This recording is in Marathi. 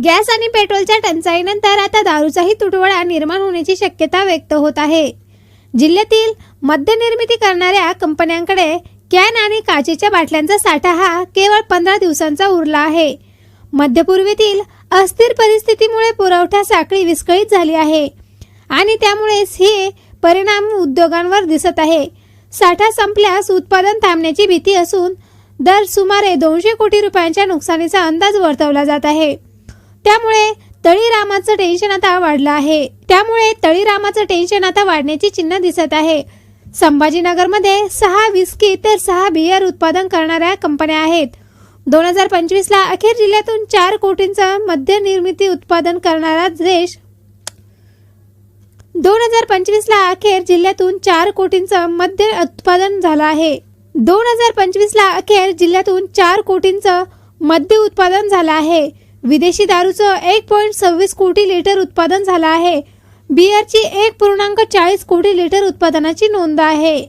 गॅस आणि पेट्रोलच्या टंचाईनंतर आता दारूचाही तुटवडा निर्माण होण्याची शक्यता व्यक्त होत आहे। जिल्ह्यातील मद्य निर्मिती करणाऱ्या कंपन्यांकडे कॅन आणि काचेच्या बाटल्यांचा साठा हा केवळ 15 दिवसांचा उरला आहे। मध्यपूर्वेतील अस्थिर परिस्थितीमुळे पुरवठा साखळी विस्कळीत झाली आहे आणि त्यामुळेच हे परिणाम उद्योगांवर दिसत आहे। साठा संपल्यास उत्पादन थांबण्याची भीती असून दर सुमारे 200 कोटी रुपयांच्या नुकसानीचा अंदाज वर्तवला जात आहे। त्यामुळे तळीरामाचं टेन्शन आता वाढण्याची चिन्ह दिसत आहे। संभाजीनगरमध्ये 6 विस्की तर 6 बियर उत्पादन करणाऱ्या कंपन्या आहेत। 2025 ला अखेर जिल्ह्यातून 4 कोटींचा मद्य निर्मिती उत्पादन करणारा देश 2025 ला अखेर जिल्ह्यातून 4 कोटींचं मद्य उत्पादन झालं आहे। 2025 ला अखेर जिल्ह्यातून 4 कोटींचं मद्य उत्पादन झालं आहे। विदेशी दारूचं 1.26 कोटी लिटर उत्पादन झालं आहे। बियरची 1.40 कोटी लिटर उत्पादनाची नोंद आहे।